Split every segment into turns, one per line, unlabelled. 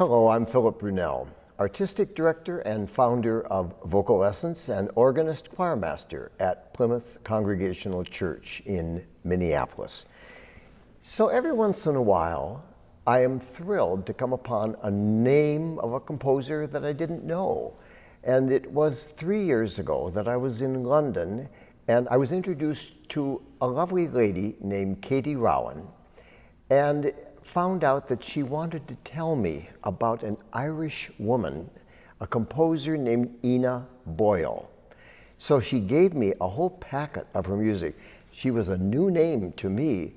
Hello, I'm Philip Brunelle, Artistic Director and founder of Vocal Essence and organist choirmaster at Plymouth Congregational Church in Minneapolis. So every once in a while, I am thrilled to come upon a name of a composer that I didn't know. And it was 3 years ago that I was in London and I was introduced to a lovely lady named Katie Rowan and found out that she wanted to tell me about an Irish woman, a composer named Ina Boyle. So she gave me a whole packet of her music. She was a new name to me,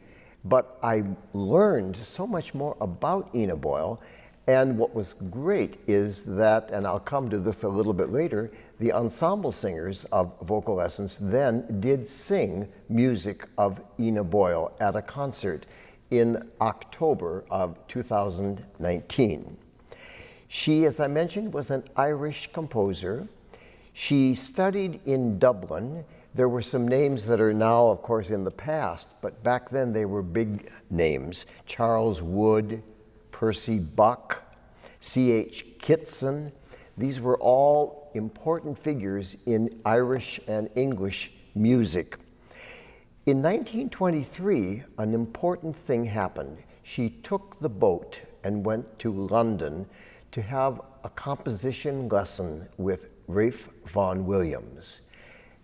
but I learned so much more about Ina Boyle. And what was great is that, and I'll come to this a little bit later, the ensemble singers of Vocal Essence then did sing music of Ina Boyle at a concert in October of 2019. She, as I mentioned, was an Irish composer. She studied in Dublin. There were some names that are now, of course, in the past, but back then they were big names. Charles Wood, Percy Buck, C.H. Kitson. These were all important figures in Irish and English music. In 1923, an important thing happened. She took the boat and went to London to have a composition lesson with Ralph Vaughan Williams.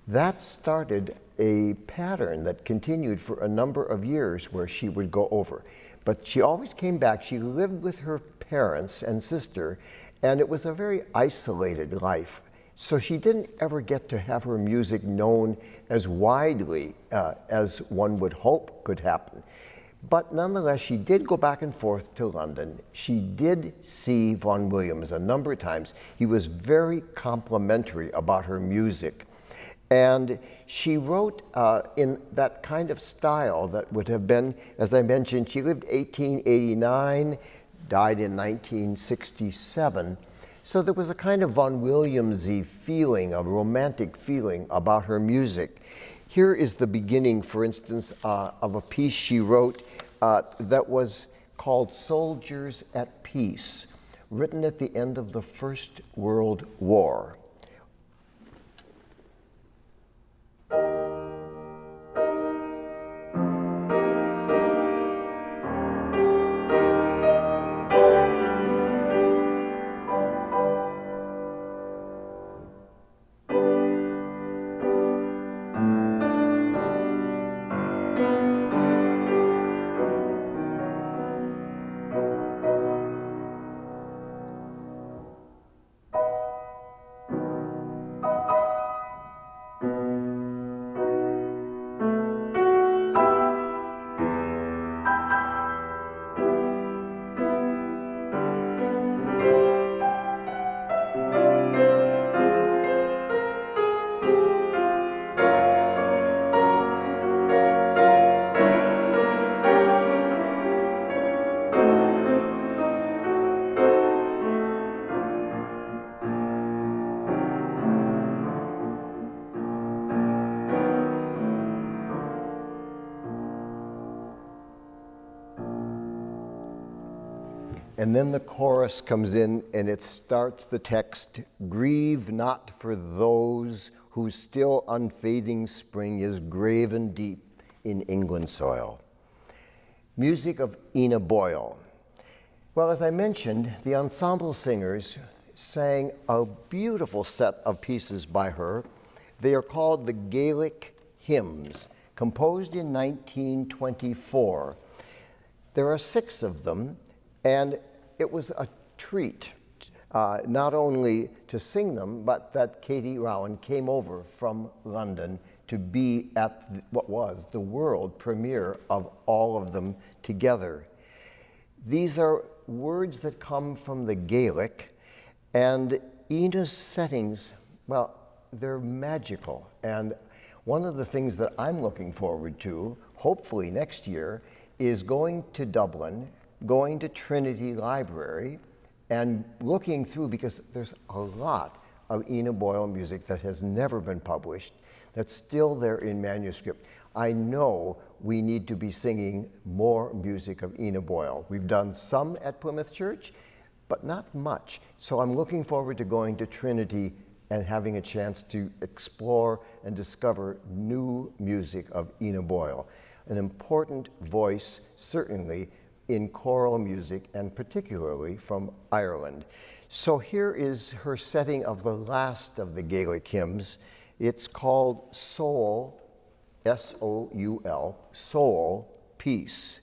That started a pattern that continued for a number of years where she would go over. But she always came back. She lived with her parents and sister, and it was a very isolated life. So she didn't ever get to have her music known as widely as one would hope could happen. But nonetheless, she did go back and forth to London. She did see Vaughan Williams a number of times. He was very complimentary about her music. And she wrote in that kind of style that would have been, as I mentioned, she lived 1889, died in 1967. So there was a kind of Vaughan Williams-y feeling, a romantic feeling about her music. Here is the beginning, for instance, of a piece she wrote that was called Soldiers at Peace, written at the end of the First World War. And then the chorus comes in and it starts the text, "Grieve not for those whose still unfading spring is graven deep in England's soil." Music of Ina Boyle. Well, as I mentioned, the ensemble singers sang a beautiful set of pieces by her. They are called the Gaelic Hymns, composed in 1924. There are 6 of them, and it was a treat, not only to sing them, but that Katie Rowan came over from London to be at what was the world premiere of all of them together. These are words that come from the Gaelic, and Ina's settings, well, they're magical. And one of the things that I'm looking forward to, hopefully next year, is going to Dublin, going to Trinity Library, and looking through, because there's a lot of Ina Boyle music that has never been published, that's still there in manuscript. I know we need to be singing more music of Ina Boyle. We've done some at Plymouth Church. but not much. So I'm looking forward to going to Trinity and having a chance to explore and discover new music of Ina Boyle, an important voice, certainly, in choral music, and particularly from Ireland. So here is her setting of the last of the Gaelic hymns. It's called Soul, S-O-U-L, Soul, Peace,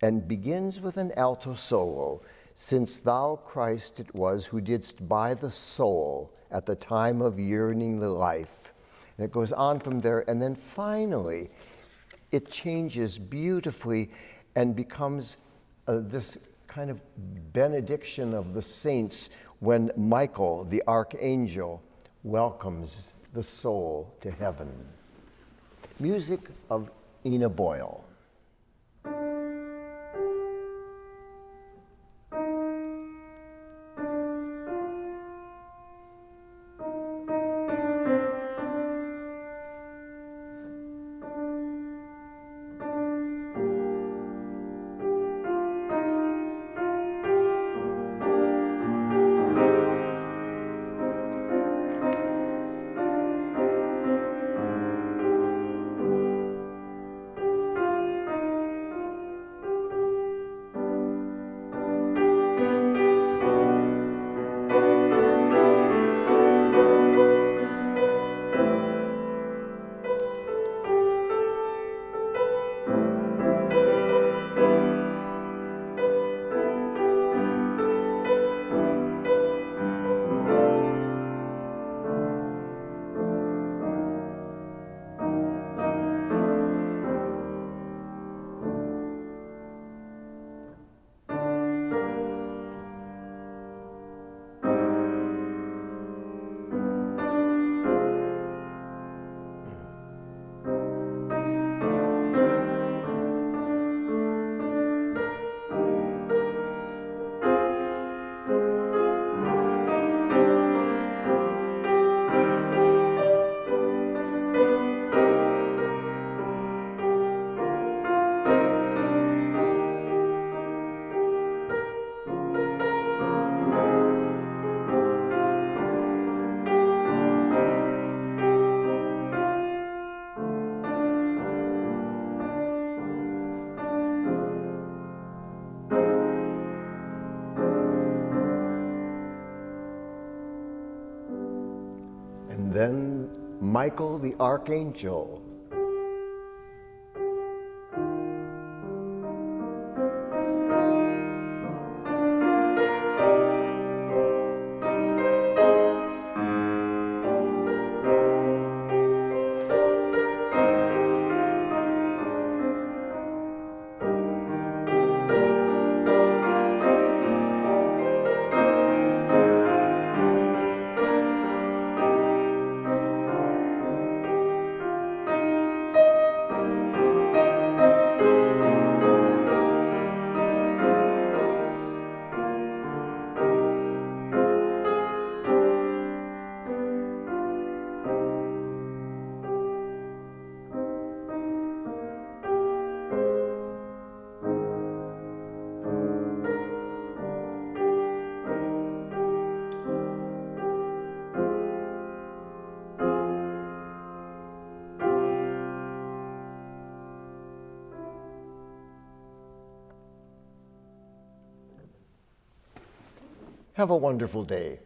and begins with an alto solo. Since thou, Christ, it was who didst buy the soul at the time of yearning the life. And it goes on from there, and then finally, it changes beautifully and becomes this kind of benediction of the saints when Michael, the archangel, welcomes the soul to heaven. Music of Ina Boyle. And then Michael the archangel. Have a wonderful day.